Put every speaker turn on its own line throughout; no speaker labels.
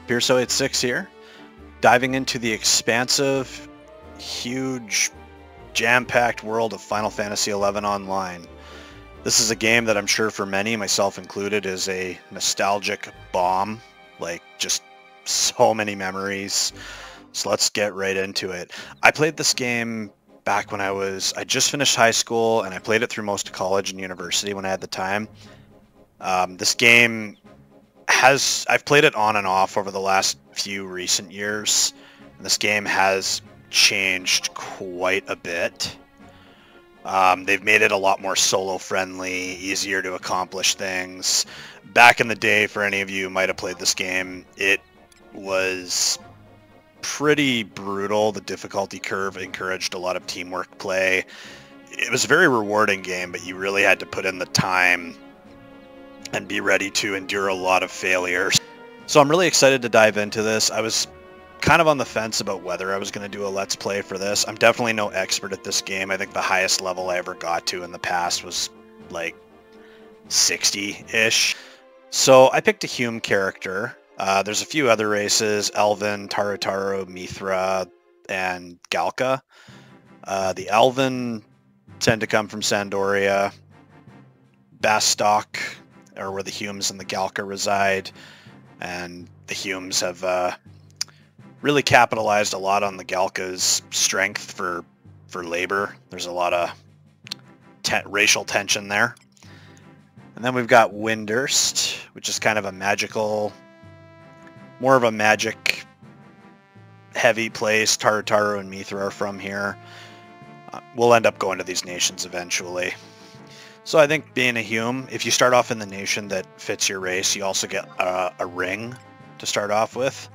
Mrpierso 86 here, diving into the expansive, huge, jam-packed world of Final Fantasy XI Online. This is a game that I'm sure for many, myself included, is a nostalgic bomb, like just so many memories. So let's get right into it. I played this game back when I just finished high school, and I played it through most of college and university when I had the time. This game I've played it on and off over the last few recent years, and this game has changed quite a bit. They've made it a lot more solo friendly, easier to accomplish things. Back in the day, for any of you who might have played this game, it was pretty brutal. The difficulty curve encouraged a lot of teamwork play. It was a very rewarding game, but you really had to put in the time and be ready to endure a lot of failures. So I'm really excited to dive into this. I was kind of on the fence about whether I was going to do a Let's Play for this. I'm definitely no expert at this game. I think the highest level I ever got to in the past was like 60-ish. So I picked a Hume character. There's a few other races: Elven, Tarutaru, Mithra, and Galka. The Elven tend to come from Sandoria. Bastok, or where the Humes and the Galka reside, and the Humes have really capitalized a lot on the Galka's strength for labor. There's a lot of racial tension there. And then we've got Windurst, which is kind of a magical, more of a magic heavy place. Tarutaru and Mithra are from here. We'll end up going to these nations eventually. So I think being a Hume, if you start off in the nation that fits your race, you also get a ring to start off with.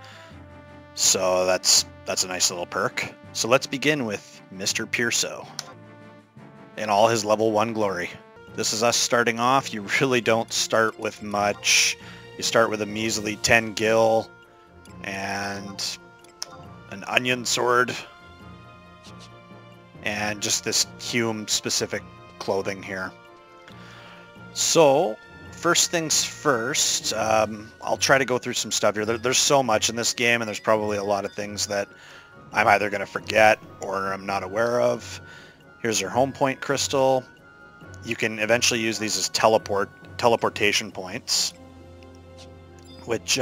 So that's a nice little perk. So let's begin with Mrpierso in all his level 1 glory. This is us starting off. You really don't start with much. You start with a measly 10 gil and an onion sword and just this Hume specific clothing here. So, first things first, I'll try to go through some stuff here. There's so much in this game, and there's probably a lot of things that I'm either going to forget or I'm not aware of. Here's your home point crystal. You can eventually use these as teleportation points, which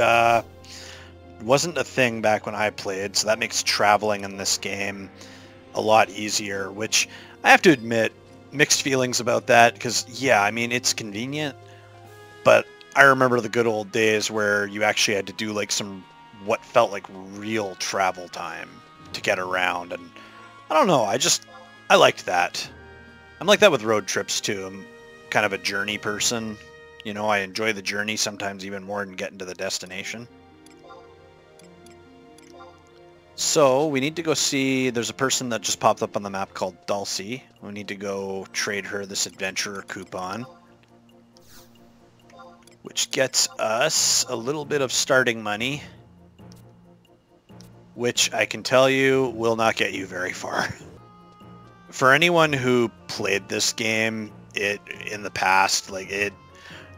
wasn't a thing back when I played, so that makes traveling in this game a lot easier, which I have to admit, mixed feelings about that, because yeah, I mean, it's convenient, but I remember the good old days where you actually had to do like what felt like real travel time to get around, and I don't know, I liked that. I'm like that with road trips too. I'm kind of a journey person. You know, I enjoy the journey sometimes even more than getting to the destination. So we need to go see, there's a person that just popped up on the map called Dulcie. We need to go trade her this adventurer coupon, which gets us a little bit of starting money, which I can tell you will not get you very far. For anyone who played this game in the past,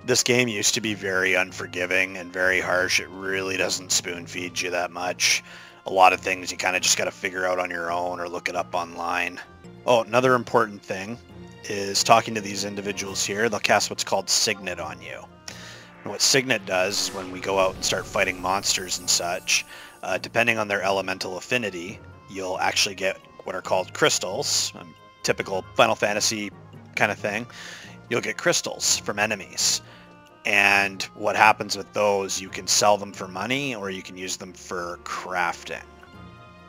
this game used to be very unforgiving and very harsh. It really doesn't spoon feed you that much. A lot of things you kind of just got to figure out on your own or look it up online. Oh, another important thing is talking to these individuals here. They'll cast what's called Signet on you. And what Signet does is when we go out and start fighting monsters and such, depending on their elemental affinity, you'll actually get what are called crystals, typical Final Fantasy kind of thing. You'll get crystals from enemies. And what happens with those, you can sell them for money or you can use them for crafting.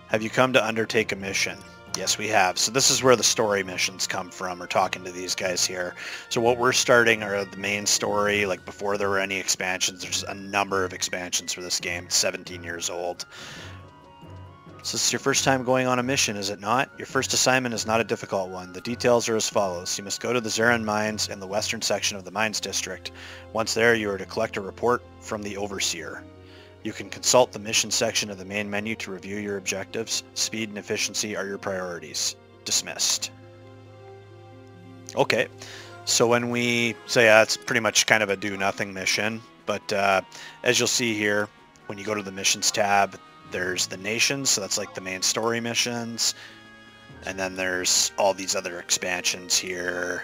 Have you come to undertake a mission? Yes, we have. So this is where the story missions come from. We're talking to these guys here. So what we're starting are the main story. Like before there were any expansions, there's a number of expansions for this game. It's 17 years old. So this is your first time going on a mission, is it not? Your first assignment is not a difficult one. The details are as follows. You must go to the Zarin mines in the western section of the mines district. Once there, you are to collect a report from the overseer. You can consult the mission section of the main menu to review your objectives. Speed and efficiency are your priorities. Dismissed. Okay, so when we say it's pretty much kind of a do-nothing mission, but as you'll see here, when you go to the missions tab, there's the nations, so that's like the main story missions. And then there's all these other expansions here,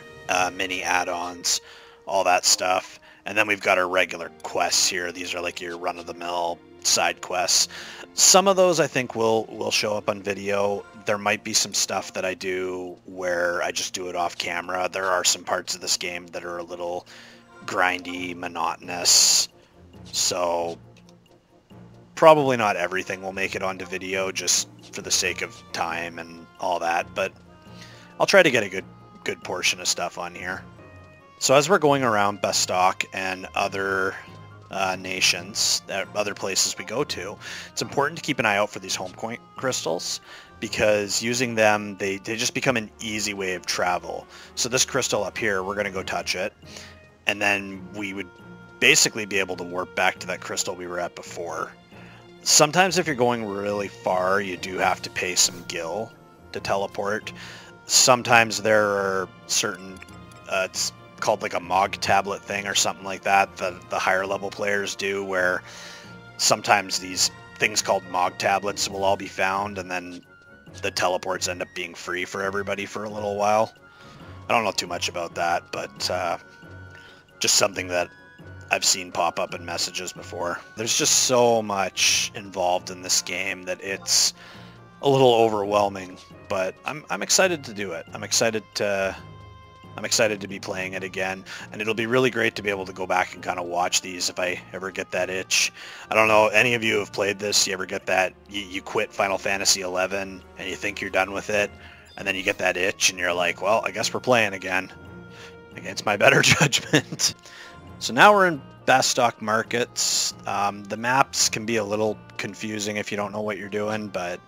mini add-ons, all that stuff. And then we've got our regular quests here. These are like your run-of-the-mill side quests. Some of those I think will show up on video. There might be some stuff that I do where I just do it off camera. There are some parts of this game that are a little grindy, monotonous. So probably not everything will make it onto video just for the sake of time and all that, but I'll try to get a good portion of stuff on here. So as we're going around Bastok and other nations, other places we go to, it's important to keep an eye out for these home point crystals, because using them, they just become an easy way of travel. So this crystal up here, we're going to go touch it, and then we would basically be able to warp back to that crystal we were at before. Sometimes if you're going really far, you do have to pay some gil to teleport. Sometimes there are certain, it's called like a Mog tablet thing or something like that, the higher level players do, where sometimes these things called Mog tablets will all be found, and then the teleports end up being free for everybody for a little while. I don't know too much about that, but just something that I've seen pop up in messages before. There's just so much involved in this game that it's a little overwhelming, but I'm excited to do it. I'm excited to be playing it again, and it'll be really great to be able to go back and kind of watch these if I ever get that itch. I don't know, any of you who have played this, you ever get that, you quit Final Fantasy 11 and you think you're done with it, and then you get that itch and you're like, well, I guess we're playing again, against my better judgment. So now we're in Bastok markets. The maps can be a little confusing if you don't know what you're doing, but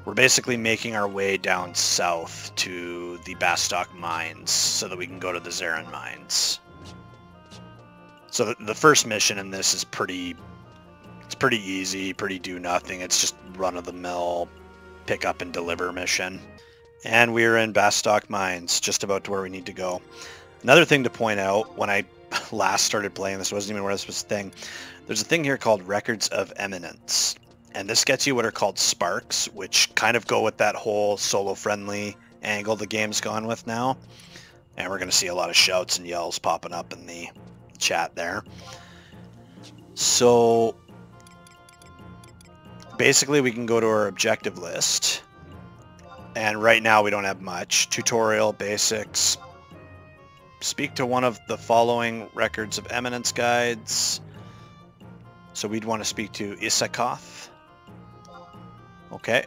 we're basically making our way down south to the Bastok mines so that we can go to the Zarin mines. So the first mission in this is pretty easy, pretty do nothing. It's just run-of-the-mill pick up and deliver mission. And we're in Bastok mines, just about to where we need to go. Another thing to point out, when I last started playing this, wasn't even aware this was a thing. There's a thing here called Records of Eminence, and this gets you what are called sparks, which kind of go with that whole solo-friendly angle the game's gone with now. And we're going to see a lot of shouts and yells popping up in the chat there. So basically we can go to our objective list, and right now we don't have much. Tutorial, basics. Speak to one of the following Records of Eminence guides. So we'd want to speak to Isakoth. Okay.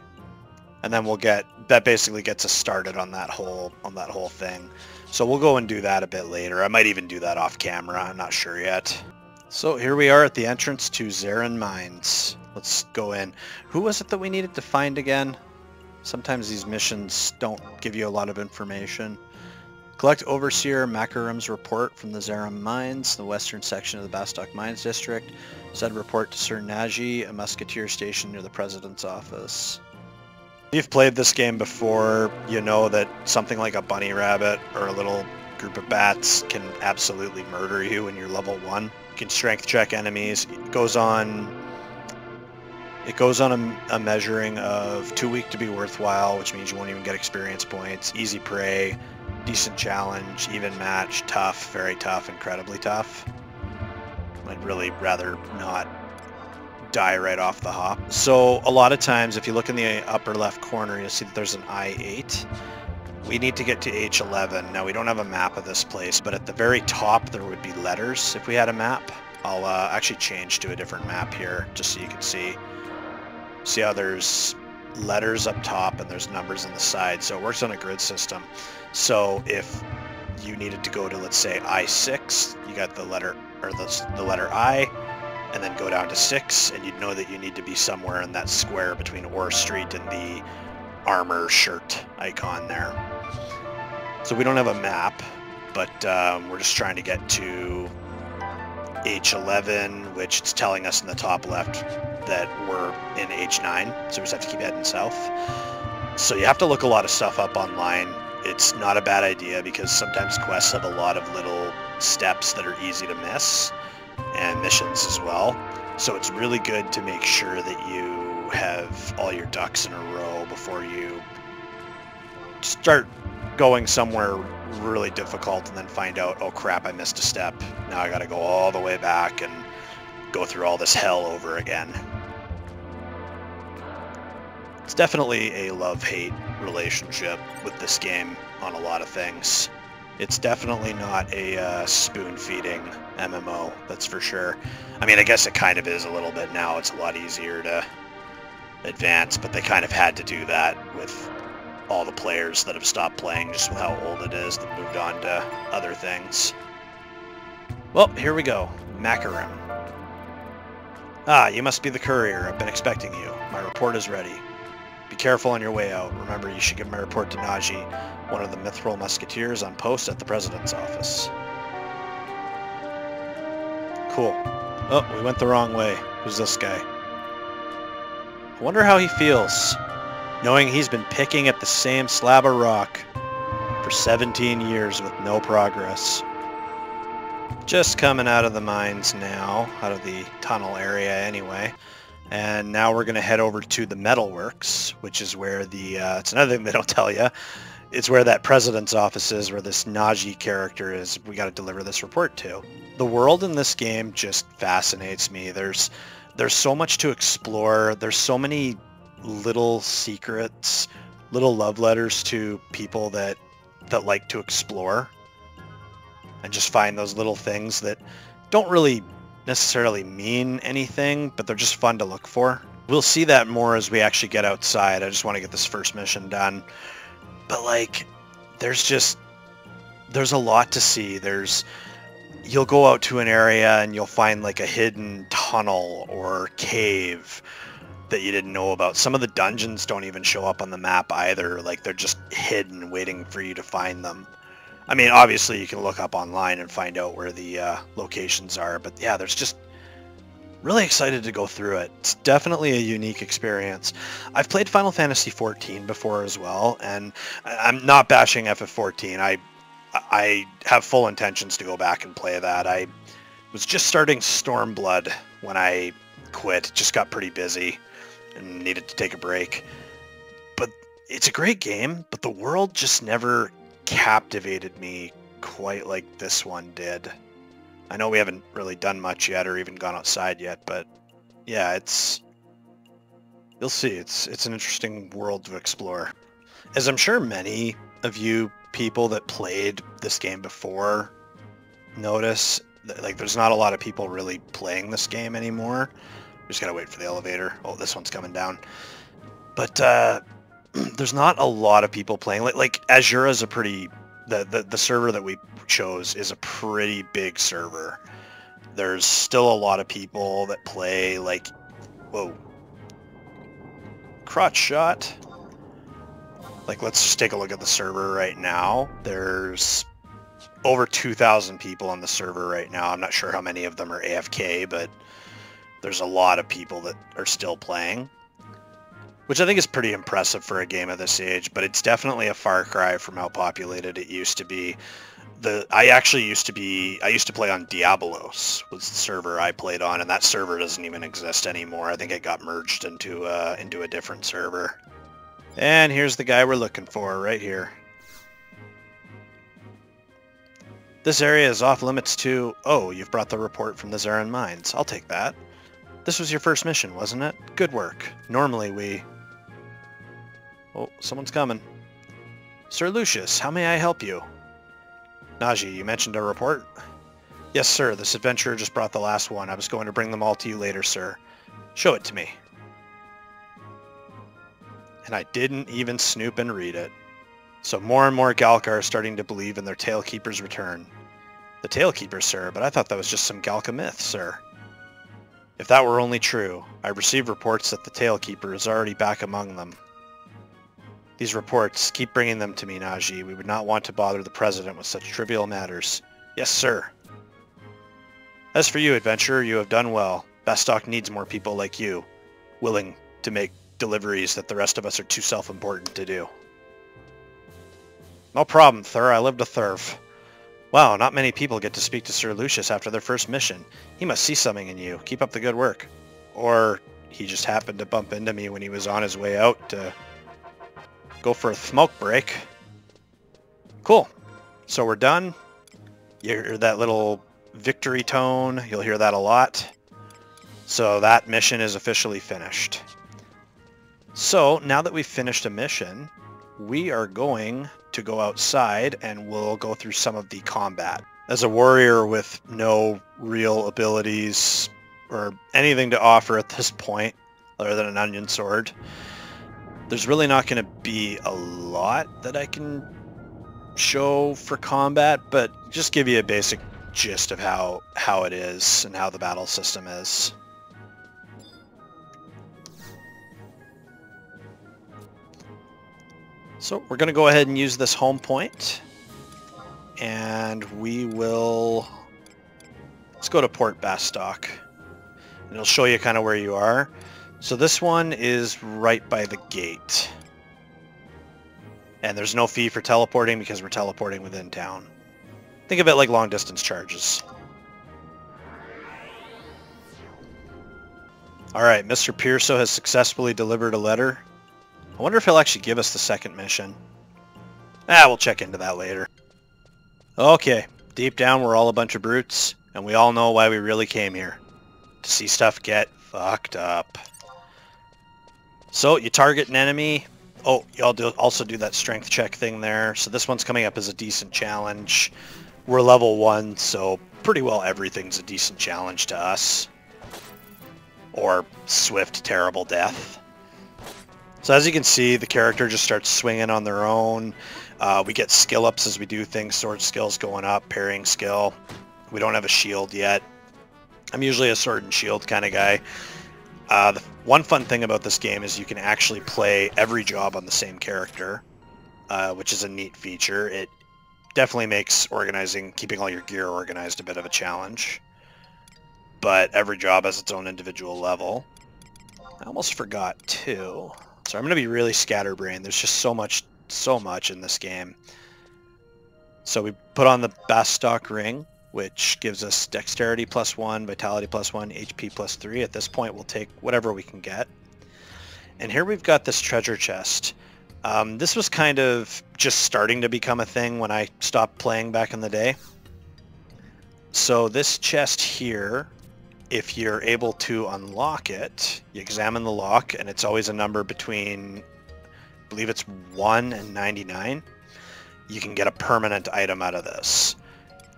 And then we'll get, that basically gets us started on that whole thing. So we'll go and do that a bit later. I might even do that off camera. I'm not sure yet. So here we are at the entrance to Zarin Mines. Let's go in. Who was it that we needed to find again? Sometimes these missions don't give you a lot of information. Collect Overseer Makarim's report from the Zarin Mines, the western section of the Bastok Mines District. Said report to Sir Naji, a musketeer stationed near the President's office. If you've played this game before, you know that something like a bunny rabbit or a little group of bats can absolutely murder you when you're level 1. You can strength check enemies. It goes on a measuring of too weak to be worthwhile, which means you won't even get experience points. Easy prey. Decent challenge, even match, tough, very tough, incredibly tough. I'd really rather not die right off the hop. So a lot of times, if you look in the upper left corner, you'll see that there's an I-8. We need to get to H11. Now, we don't have a map of this place, but at the very top, there would be letters if we had a map. I'll actually change to a different map here, just so you can see. See how there's letters up top and there's numbers on the side, so it works on a grid system. So if you needed to go to, let's say, I6, you got the letter, or the letter I, and then go down to 6, and you'd know that you need to be somewhere in that square between Orr Street and the armor shirt icon there. So we don't have a map, but we're just trying to get to H11, which it's telling us in the top left that we're in H9, so we just have to keep heading south. So you have to look a lot of stuff up online. It's not a bad idea because sometimes quests have a lot of little steps that are easy to miss, and missions as well. So it's really good to make sure that you have all your ducks in a row before you start going somewhere really difficult and then find out, oh crap, I missed a step. Now I gotta go all the way back and go through all this hell over again. It's definitely a love-hate relationship with this game on a lot of things. It's definitely not a spoon-feeding MMO, that's for sure. I mean, I guess it kind of is a little bit now. It's a lot easier to advance, but they kind of had to do that with all the players that have stopped playing just with how old it is, that moved on to other things. Well, here we go. Macaron. Ah, you must be the courier. I've been expecting you. My report is ready. Be careful on your way out. Remember, you should give my report to Naji, one of the Mithril Musketeers on post at the President's office. Cool. Oh, we went the wrong way. Who's this guy? I wonder how he feels, knowing he's been picking at the same slab of rock for 17 years with no progress. Just coming out of the mines now, out of the tunnel area anyway. And now we're going to head over to the metalworks, which is where the, it's another thing they don't tell you. It's where that president's office is, where this Naji character is. We got to deliver this report to. The world in this game just fascinates me. There's so much to explore. There's so many little secrets, little love letters to people that like to explore and just find those little things that don't really necessarily mean anything, but they're just fun to look for. We'll see that more as we actually get outside. I just want to get this first mission done. But like, there's a lot to see. You'll go out to an area and you'll find like a hidden tunnel or cave that you didn't know about. Some of the dungeons don't even show up on the map either. Like, they're just hidden, waiting for you to find them. I mean, obviously you can look up online and find out where the locations are, but yeah, there's just really excited to go through it. It's definitely a unique experience. I've played Final Fantasy XIV before as well, and I'm not bashing FF14. I have full intentions to go back and play that. I was just starting Stormblood when I quit. Just got pretty busy and needed to take a break. But it's a great game, but the world just never captivated me quite like this one did. I know we haven't really done much yet or even gone outside yet, but yeah, you'll see. It's an interesting world to explore. As I'm sure many of you people that played this game before notice, like, there's not a lot of people really playing this game anymore. We just gotta wait for the elevator. Oh, this one's coming down. But there's not a lot of people playing. Like Asura is a pretty... The server that we chose is a pretty big server. There's still a lot of people that play, like... Whoa. Crotch shot. Like, let's just take a look at the server right now. There's over 2,000 people on the server right now. I'm not sure how many of them are AFK, but there's a lot of people that are still playing, which I think is pretty impressive for a game of this age, but it's definitely a far cry from how populated it used to be. I used to play on Diabolos, was the server I played on, and that server doesn't even exist anymore. I think it got merged into a different server. And here's the guy we're looking for, right here. This area is off limits to... Oh, you've brought the report from the Zarin mines. I'll take that. This was your first mission, wasn't it? Good work. Normally we... Oh, someone's coming. Sir Lucius, how may I help you? Naji, you mentioned a report? Yes, sir. This adventurer just brought the last one. I was going to bring them all to you later, sir. Show it to me. And I didn't even snoop and read it. So more and more Galka are starting to believe in their Tailkeeper's return. The Tailkeeper, sir, but I thought that was just some Galka myth, sir. If that were only true, I received reports that the Tailkeeper is already back among them. These reports, keep bringing them to me, Naji. We would not want to bother the President with such trivial matters. Yes, sir. As for you, adventurer, you have done well. Bastok needs more people like you, willing to make deliveries that the rest of us are too self-important to do. No problem, Thur. I lived a thurf. Wow, not many people get to speak to Sir Lucius after their first mission. He must see something in you. Keep up the good work. Or he just happened to bump into me when he was on his way out to go for a smoke break. Cool. So we're done. You hear that little victory tone. You'll hear that a lot. So that mission is officially finished. So now that we've finished a mission, we are going to go outside and we'll go through some of the combat. As a warrior with no real abilities or anything to offer at this point, other than an onion sword, there's really not going to be a lot that I can show for combat, but just give you a basic gist of how it is and how the battle system is. So we're going to go ahead and use this home point, and let's go to Port Bastok, and it'll show you kind of where you are. So this one is right by the gate, and there's no fee for teleporting because we're teleporting within town. Think of it like long distance charges. Alright, Mrpierso has successfully delivered a letter. I wonder if he'll actually give us the second mission. We'll check into that later. Okay, deep down we're all a bunch of brutes, and we all know why we really came here. To see stuff get fucked up. So, you target an enemy. Oh, you also do that strength check thing there. So this one's coming up as a decent challenge. We're level 1, so pretty well everything's a decent challenge to us. Or swift, terrible death. So as you can see, the character just starts swinging on their own. We get skill ups as we do things. Sword skills going up, parrying skill. We don't have a shield yet. I'm usually a sword and shield kind of guy. The one fun thing about this game is you can actually play every job on the same character, which is a neat feature. It definitely makes keeping all your gear organized a bit of a challenge. But every job has its own individual level. I almost forgot too. So I'm going to be really scatterbrained. There's just so much in this game. So we put on the Bastok ring, which gives us dexterity +1, vitality +1, HP +3. At this point, we'll take whatever we can get. And here we've got this treasure chest. This was kind of just starting to become a thing when I stopped playing back in the day. So this chest here, if you're able to unlock it, you examine the lock, and it's always a number between, I believe it's 1 and 99. You can get a permanent item out of this.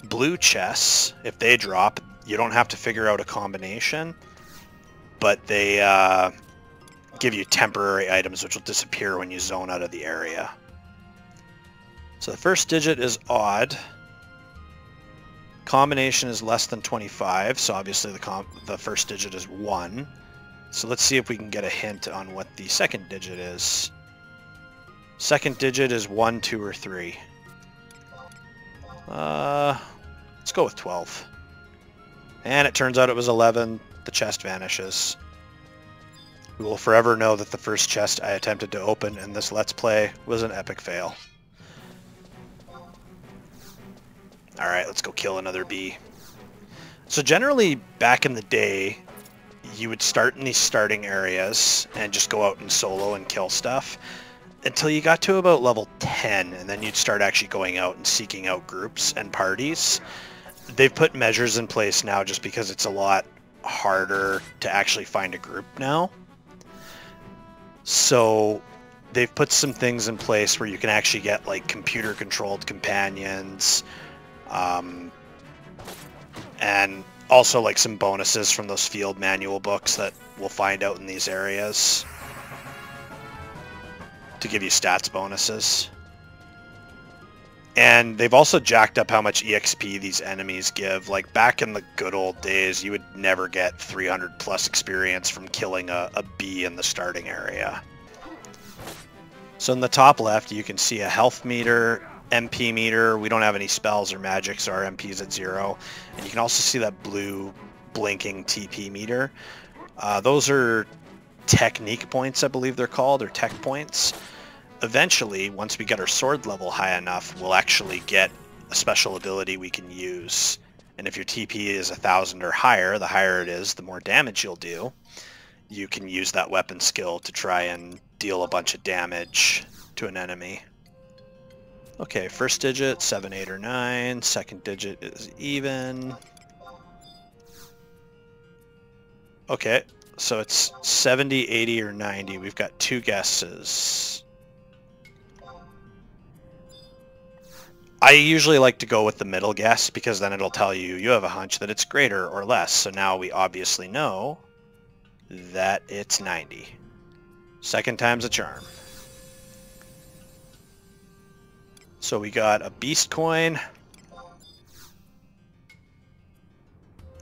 Blue chests, if they drop, you don't have to figure out a combination, but they give you temporary items which will disappear when you zone out of the area. So the first digit is odd. Combination is less than 25, so obviously the first digit is 1. So let's see if we can get a hint on what the second digit is. Second digit is 1, 2, or 3. Let's go with 12. And it turns out it was 11. The chest vanishes. We will forever know that the first chest I attempted to open in this Let's Play was an epic fail. Alright, let's go kill another bee. So generally, back in the day, you would start in these starting areas and just go out and solo and kill stuff until you got to about level 10, and then you'd start actually going out and seeking out groups and parties. They've put measures in place now just because it's a lot harder to actually find a group now. So they've put some things in place where you can actually get like computer-controlled companions, and also like some bonuses from those field manual books that we'll find out in these areas to give you stats bonuses. And they've also jacked up how much EXP these enemies give. Like back in the good old days, you would never get 300 plus experience from killing a bee in the starting area. So in the top left, you can see a health meter, MP meter. We don't have any spells or magic, so our MP's at 0. And you can also see that blue blinking TP meter. Those are technique points, I believe they're called, or tech points. Eventually, once we get our sword level high enough, we'll actually get a special ability we can use. And if your TP is 1,000 or higher, the higher it is, the more damage you'll do. You can use that weapon skill to try and deal a bunch of damage to an enemy. Okay, first digit, 7, 8, or 9. Second digit is even. Okay, so it's 70, 80, or 90. We've got 2 guesses. I usually like to go with the middle guess because then it'll tell you you have a hunch that it's greater or less. So now we obviously know that it's 90. Second time's a charm. So we got a beast coin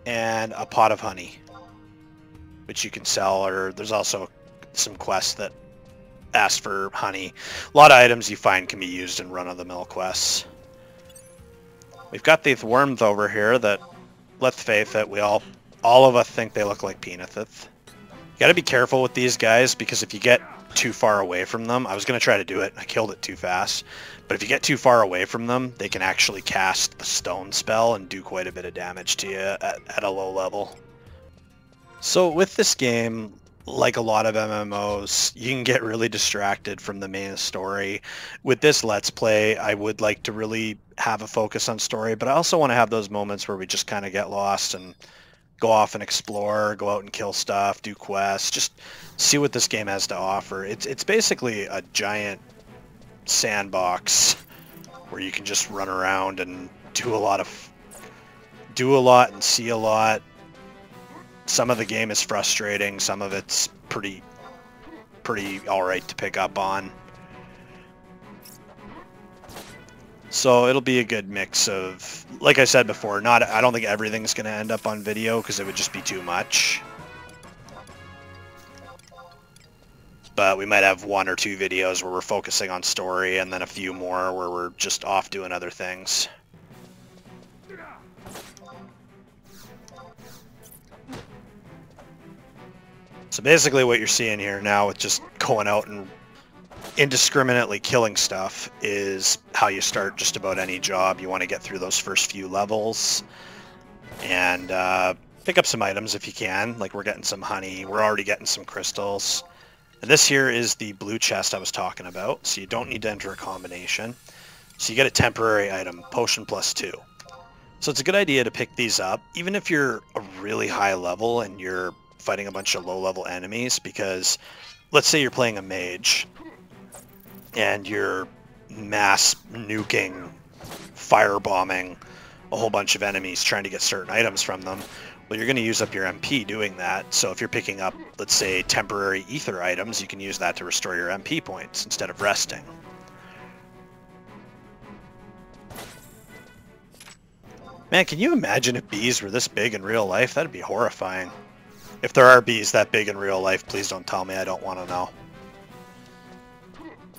and a pot of honey, which you can sell, or there's also some quests that ask for honey. A lot of items you find can be used in run-of-the-mill quests. We've got these worms over here that, let's face it, all of us think they look like penises. You gotta be careful with these guys because if you get too far away from them, I was gonna try to do it, I killed it too fast, but if you get too far away from them, they can actually cast the stone spell and do quite a bit of damage to you at a low level. So with this game, like a lot of MMOs, you can get really distracted from the main story. With this Let's Play, I would like to really have a focus on story, but I also want to have those moments where we just kind of get lost and go off and explore, go out and kill stuff, do quests, just see what this game has to offer. It's basically a giant sandbox where you can just run around and do a lot and see a lot. Some of the game is frustrating, some of it's pretty alright to pick up on. So it'll be a good mix of, like I said before, I don't think everything's going to end up on video because it would just be too much. But we might have 1 or 2 videos where we're focusing on story and then a few more where we're just off doing other things. So basically what you're seeing here now with just going out and indiscriminately killing stuff is how you start just about any job. You want to get through those first few levels and pick up some items if you can. Like we're getting some honey, we're already getting some crystals. And this here is the blue chest I was talking about, so you don't need to enter a combination. So you get a temporary item, potion +2. So it's a good idea to pick these up, even if you're a really high level and you're fighting a bunch of low-level enemies, because let's say you're playing a mage and you're mass nuking, firebombing a whole bunch of enemies trying to get certain items from them. Well, you're going to use up your MP doing that. So if you're picking up, let's say, temporary ether items, you can use that to restore your MP points instead of resting. Man, can you imagine if bees were this big in real life? That'd be horrifying. If there are bees that big in real life, please don't tell me. I don't want to know.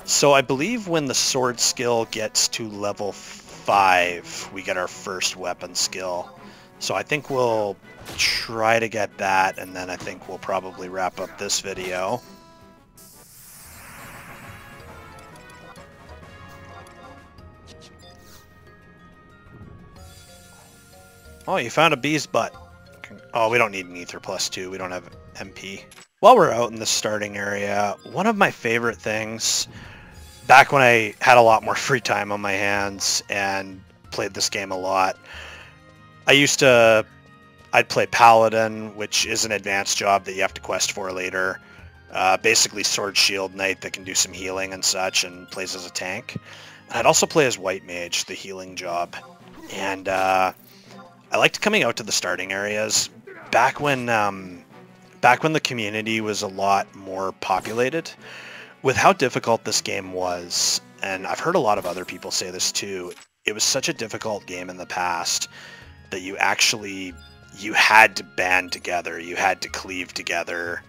So I believe when the sword skill gets to level 5, we get our first weapon skill. So I think we'll try to get that, and then I think we'll probably wrap up this video. Oh, you found a bee's butt. Oh, we don't need an ether +2. We don't have MP. While we're out in the starting area, one of my favorite things, back when I had a lot more free time on my hands and played this game a lot, I'd play Paladin, which is an advanced job that you have to quest for later. Basically sword shield knight that can do some healing and such and plays as a tank. And I'd also play as white mage, the healing job. And I liked coming out to the starting areas back when the community was a lot more populated. With how difficult this game was, and I've heard a lot of other people say this too, it was such a difficult game in the past that you had to band together, you had to cleave together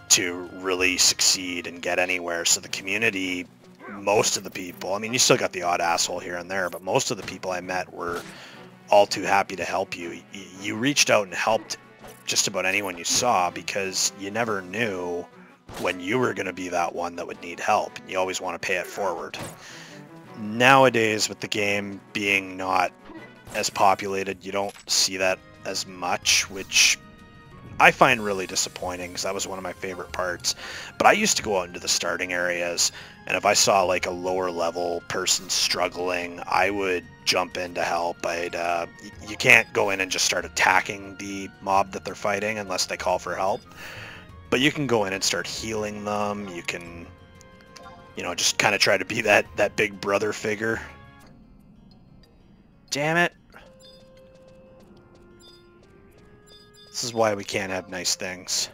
to really succeed and get anywhere. So the community, most of the people, I mean, you still got the odd asshole here and there, but most of the people I met were all too happy to help you. You reached out and helped just about anyone you saw because you never knew when you were going to be that one that would need help. You always want to pay it forward. Nowadays, with the game being not as populated, you don't see that as much, which I find really disappointing because that was one of my favorite parts. But I used to go out into the starting areas, and if I saw like a lower level person struggling, I would jump in to help. You can't go in and just start attacking the mob that they're fighting unless they call for help. But you can go in and start healing them. You can, you know, just kind of try to be that big brother figure. Damn it. This is why we can't have nice things.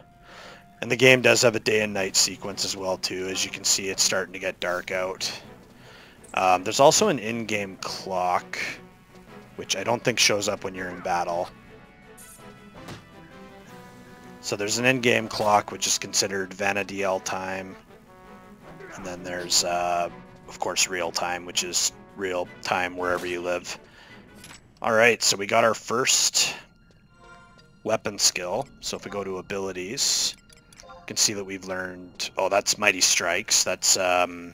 And the game does have a day and night sequence as well too. As you can see, it's starting to get dark out. There's also an in-game clock, which I don't think shows up when you're in battle. So there's an in-game clock, which is considered Vana'diel time. And then there's, of course, real time, which is real time wherever you live. Alright, so we got our first weapon skill. So if we go to abilities, you can see that we've learned... Oh, that's Mighty Strikes. That's the,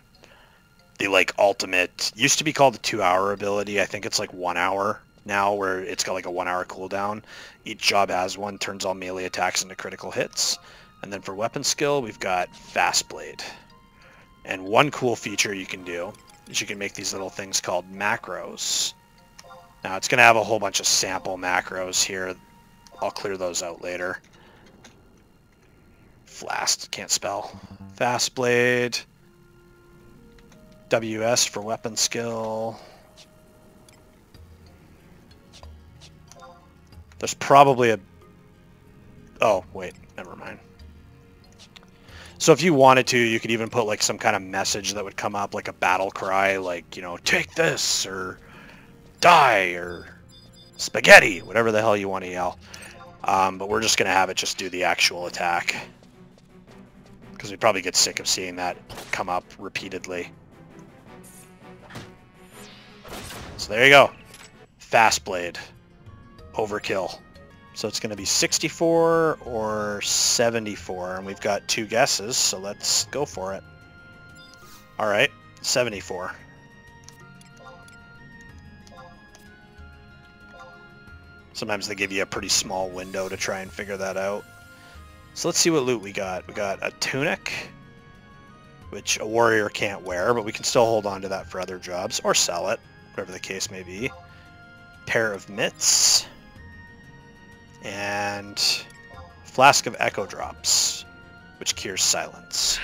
like, ultimate... Used to be called the 2-hour ability. I think it's, like, 1 hour now, where it's got, like, a 1-hour cooldown. Each job has one. Turns all melee attacks into critical hits. And then for weapon skill, we've got Fast Blade. And one cool feature you can do is you can make these little things called macros. Now, it's going to have a whole bunch of sample macros here. I'll clear those out later. Flast, can't spell. Fast Blade. WS for weapon skill. There's probably a... Oh, wait, never mind. So if you wanted to, you could even put like some kind of message that would come up, like a battle cry, like, you know, take this, or die, or spaghetti, whatever the hell you want to yell. But we're just going to have it just do the actual attack, because we probably get sick of seeing that come up repeatedly. So there you go. Fast Blade. Overkill. So it's going to be 64 or 74, and we've got 2 guesses, so let's go for it. Alright, 74. Sometimes they give you a pretty small window to try and figure that out. So let's see what loot we got. We got a tunic, which a warrior can't wear, but we can still hold on to that for other jobs, or sell it, whatever the case may be. Pair of mitts. And Flask of Echo Drops, which cures silence.